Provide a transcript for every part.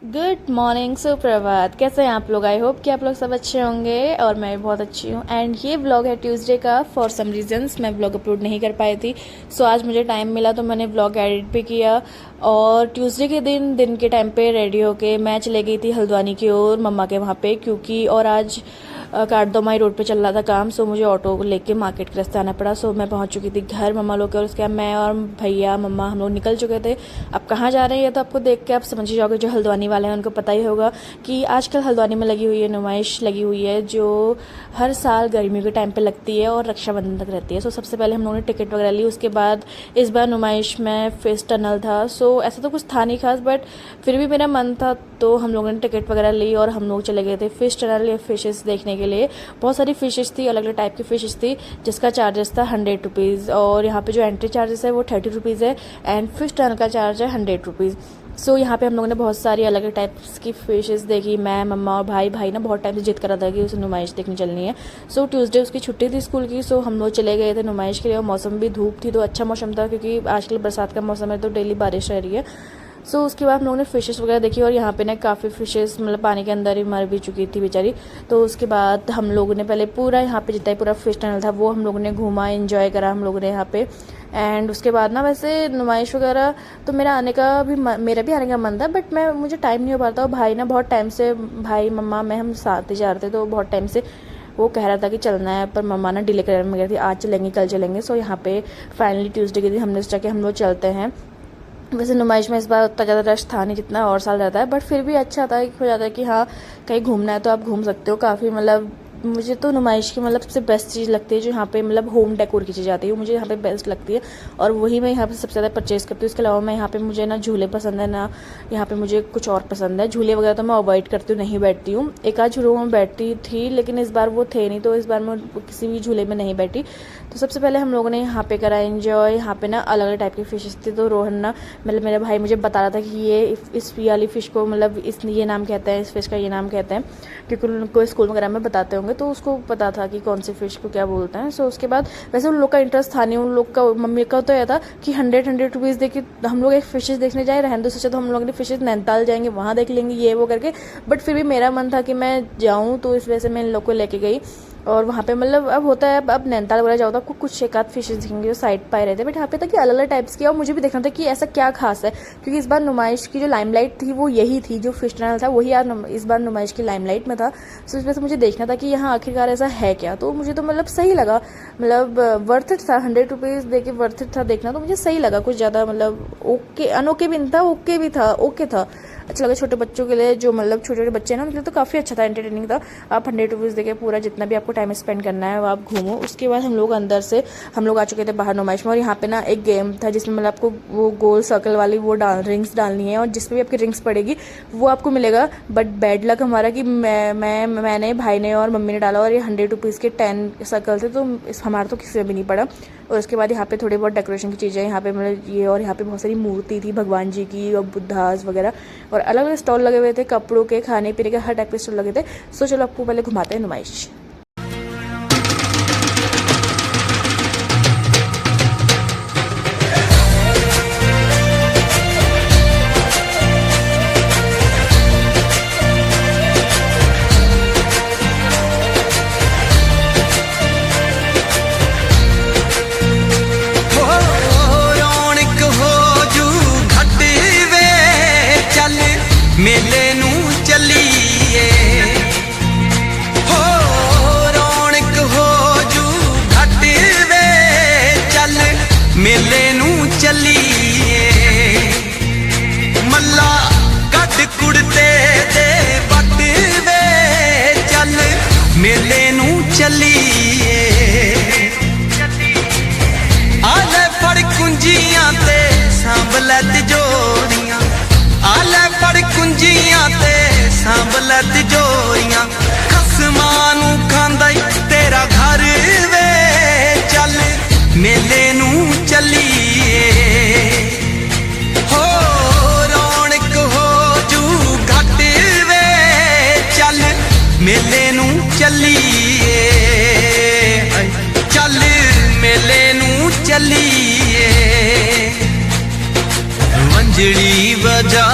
Good morning, सुप्रभात। कैसे हैं आप लोग? आई होप कि आप लोग सब अच्छे होंगे और मैं भी बहुत अच्छी हूँ। एंड ये व्लॉग है ट्यूसडे का। फॉर सम रीजंस मैं व्लॉग अपलोड नहीं कर पाई थी, सो आज मुझे टाइम मिला तो मैंने व्लॉग एडिट भी किया। और ट्यूसडे के दिन के टाइम पे रेडी होके मैं चले गई थी हल्द्वानी की ओर, मम्मा के वहाँ पे, क्योंकि और आज कारदोमाई रोड पे चल रहा था काम। सो मुझे ऑटो लेके मार्केट के रास्ते आना पड़ा। सो मैं पहुंच चुकी थी घर मम्मा लोग के, और उसके बाद मैं और भैया मम्मा हम लोग निकल चुके थे। अब कहाँ जा रहे हैं ये तो आपको देख के आप समझ ही जाओगे। जो हल्द्वानी वाले हैं उनको पता ही होगा कि आजकल हल्द्वानी में लगी हुई है नुमाइश, लगी हुई है जो हर साल गर्मियों के टाइम पे लगती है और रक्षाबंधन तक रहती है। सो सबसे पहले हम लोगों ने टिकट वगैरह ली। उसके बाद इस बार नुमाइश में फिश टनल था। सो ऐसा तो कुछ था नहीं खास, बट फिर भी मेरा मन था तो हम लोगों ने टिकट वगैरह ली और हम लोग चले गए थे फिश टनल या फिशेस देखने के लिए। बहुत सारी फिशेस थी, अलग अलग टाइप की फिशेस थी, जिसका चार्जेस था 100 रुपीज़। और यहाँ पे जो एंट्री चार्जेस है वो 30 रुपीज़ है, एंड फिश टनल का चार्ज है 100 रुपीज़। सो यहाँ पे हम लोगों ने बहुत सारी अलग अलग टाइप्स की फिशेस देखी। मैं, मम्मा और भाई ना बहुत टाइम से जिद कर रहा था कि उसे नुमाइश देखने चलनी है। सो ट्यूसडे उसकी छुट्टी थी स्कूल की, सो हम लोग चले गए थे नुमाइश के लिए। और मौसम भी धूप थी तो अच्छा मौसम था, क्योंकि आजकल बरसात का मौसम है तो डेली बारिश रह रही है। सो उसके बाद हम लोगों ने फ़िशेस वगैरह देखी, और यहाँ पे ना काफ़ी फ़िशेस मतलब पानी के अंदर ही मर भी चुकी थी बेचारी। तो उसके बाद हम लोगों ने पहले पूरा यहाँ पे जितना ही पूरा फिश टनल था वो हम लोगों ने घूमा, एंजॉय करा हम लोगों ने यहाँ पे। एंड उसके बाद ना वैसे नुमाइश वगैरह तो मेरा भी आने का मन था, बट मुझे टाइम नहीं हो पाता। और भाई ना बहुत टाइम से, भाई मम्मा मैं हम साथ ही जा रहे थे, तो बहुत टाइम से वो कह रहा था कि चलना है, पर मम्मा ना डिले करने में गई थी, आज चलेंगे कल चलेंगे। सो यहाँ पे फाइनली ट्यूसडे के दिन हमने सोचा कि हम लोग चलते हैं। वैसे नुमाइश में इस बार उतना ज़्यादा रश था नहीं जितना और साल रहता है, बट फिर भी अच्छा था, हो जाता है कि हाँ कहीं घूमना है तो आप घूम सकते हो। काफ़ी मतलब मुझे तो नुमाइश की मतलब सबसे बेस्ट चीज़ लगती है जो यहाँ पे मतलब होम डेकोर की चीज़ आती है, वो मुझे यहाँ पे बेस्ट लगती है, और वही मैं यहाँ पे सबसे ज़्यादा परचेज़ करती हूँ। इसके अलावा मैं यहाँ पे मुझे ना झूले पसंद है, ना यहाँ पे मुझे कुछ और पसंद है। झूले वगैरह तो मैं अवॉइड करती हूँ, नहीं बैठती हूँ। एक आध झूलों में बैठती थी, लेकिन इस बार वो थे नहीं, तो इस बार मैं किसी भी झूले में नहीं बैठी। तो सबसे पहले हम लोगों ने यहाँ पे करा एंजॉय। यहाँ पे ना अलग अलग टाइप की फ़िशेस थी। तो रोहन ना मतलब मेरा भाई मुझे बता रहा था कि ये इस वाली फ़िश को मतलब ये नाम कहते हैं, इस फिश का ये नाम कहते हैं, क्योंकि उनको स्कूल वगैरह में बताते होंगे, तो उसको पता था कि कौन सी फ़िश को क्या बोलते हैं। सो उसके बाद वैसे उन लोग का इंटरेस्ट था नहीं, उन लोग का मम्मी का तो यह था कि 100 रुपीज़ दे के हम लोग एक फ़िशेस देखने जाए। रहने दो, सोचा तो हम लोग ने फ़िशेस नैनीताल जाएंगे वहाँ देख लेंगे ये वो करके, बट फिर भी मेरा मन था कि मैं जाऊँ, तो इस वजह से मैं इन लोग को लेके गई। और वहाँ पे मतलब अब होता है, अब नैनीताल वगैरह जाओ तो आपको कुछ एक आध फिशेज दिखेंगे जो साइड पाए रहते हैं, बट यहाँ पे था कि अलग अलग टाइप्स की। और मुझे भी देखना था कि ऐसा क्या खास है, क्योंकि इस बार नुमाइश की जो लाइमलाइट थी वो यही थी, जो फिश टनल था वही यार इस बार नुमाइश की लाइमलाइट में था। सो इस वजह से मुझे देखना था कि यहाँ आखिरकार ऐसा है क्या। तो मुझे तो मतलब सही लगा, मतलब वर्थ इट था, 100 रुपीज़ दे के वर्थ इट था देखना, तो मुझे सही लगा। कुछ ज़्यादा मतलब ओके अनोके भी नहीं था, ओके भी था, ओके था, अच्छा लगा। छोटे बच्चों के लिए, जो मतलब छोटे छोटे बच्चे हैं ना, उनके लिए तो काफ़ी अच्छा था, एंटरटेनिंग था। आप 100 रुपीज़ देके पूरा जितना भी आपको टाइम स्पेंड करना है वो आप घूमो। उसके बाद हम लोग आ चुके थे बाहर नुमाइश में, और यहाँ पे ना एक गेम था जिसमें मतलब आपको वो गोल सर्कल वाली वो रिंग्स डालनी है, और जिसमें भी आपकी रिंग्स पड़ेगी वो आपको मिलेगा। बट बैड लक हमारा कि मैंने, भाई ने और मम्मी ने डाला, और ये 100 रुपीज़ के 10 सर्कल थे, तो हमारा तो किसी में भी नहीं पड़ा। और उसके बाद यहाँ पे थोड़ी बहुत डेकोरेशन की चीज़ें यहाँ पे मतलब ये, और यहाँ पे बहुत सारी मूर्ति थी भगवान जी की और बुद्धास वगैरह, और अलग अलग स्टॉल लगे हुए थे, कपड़ों के, खाने पीने के, हर टाइप के स्टॉल लगे थे। सो चलो आपको पहले घुमाते हैं नुमाइश। मेले नू चलीए हो, रौनक हो जू घट वे, चल मेले नू चलीए। मल्ला कट कुड़ते दे बट वे, चल मेले नू चलीए। आले फड़ कुंजियां ते सांभले तिजोरियां, आले फड़ कुंजियां ते सांभले तिजोरियां, खसमां नू खांदा तेरा घर वे, चल मेले नू चलीए। हो रौनक हो जू घट वे, चल मेले नू चलीए, चल मेले नू चलीए। वंजड़ी बजा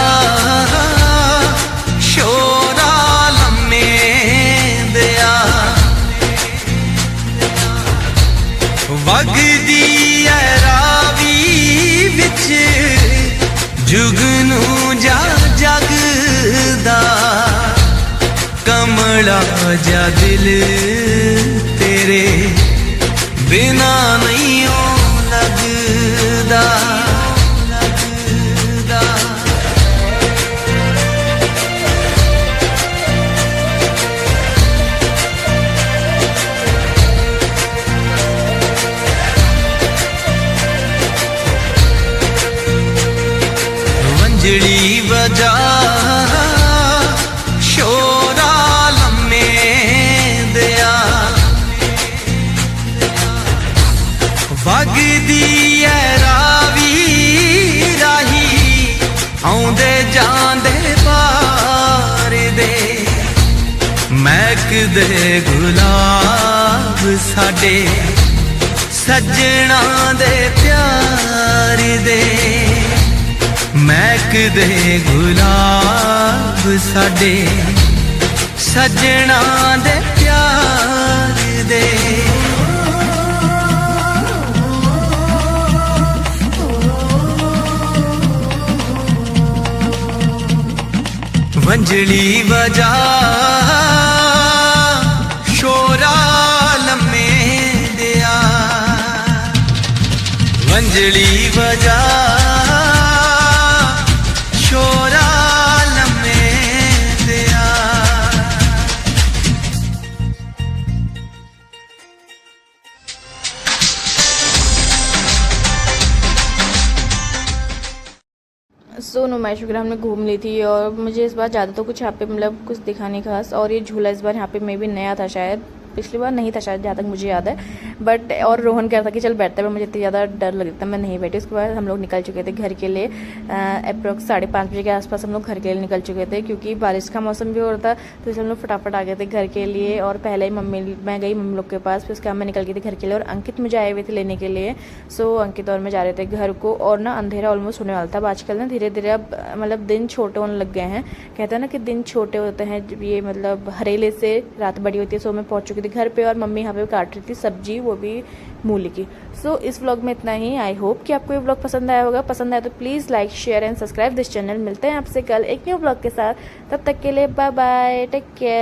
जरा जा दिल तेरे बिना नहीं ओ लगदा वंजड़ी बजा शोरा लम्मे दिया वगदी है रावी राही आउंदे जांदे पार दे महकदे गुलाब साडे सजना दे प्यार दे महकदे गुलाब साडे सजना दे प्यार दे वंजड़ी बजा शोरा लम्मे दिया वंजड़ी बजा शोरा लम्मे दिया सो नुमाइश वगैरह हमने घूम ली थी और मुझे इस बार ज़्यादा तो कुछ यहाँ पे मतलब कुछ दिखा नहीं खास। और ये झूला इस बार यहाँ पे मे भी नया था, शायद पिछली बार नहीं था शायद, जहाँ तक मुझे याद है। बट और रोहन कह रहा था कि चल बैठते, पर मुझे इतनी ज़्यादा डर लगता था, मैं नहीं बैठी। उसके बाद हम लोग निकल चुके थे घर के लिए। अप्रॉक्स 5:30 बजे के आसपास हम लोग घर के लिए निकल चुके थे, क्योंकि बारिश का मौसम भी हो रहा था, तो इसलिए हम लोग फटाफट आ गए थे घर के लिए। और पहले ही मैं गई मम्मी लोग के पास, फिर उसके बाद मैं निकल गई थी घर के लिए। और अंकित मुझे आए हुए थे लेने के लिए। सो अंकित और मैं जा रहे थे घर को, और ना अंधेरा ऑलमोस्ट होने वाला था। अब आजकल ना धीरे धीरे अब मतलब दिन छोटे होने लग गए हैं। कहते हैं ना कि दिन छोटे होते हैं, ये मतलब हरेले से रात बड़ी होती है। सो मैं पहुंच चुकी थी घर पे, और मम्मी यहाँ पे काट रही थी सब्जी, वो भी मूली की। सो इस व्लॉग में इतना ही। आई होप कि आपको ये व्लॉग पसंद आया होगा। पसंद आया तो please like share and subscribe this channel. मिलते हैं आपसे कल एक न्यू व्लॉग के साथ, तब तक के लिए बाय बाय, टेक केयर।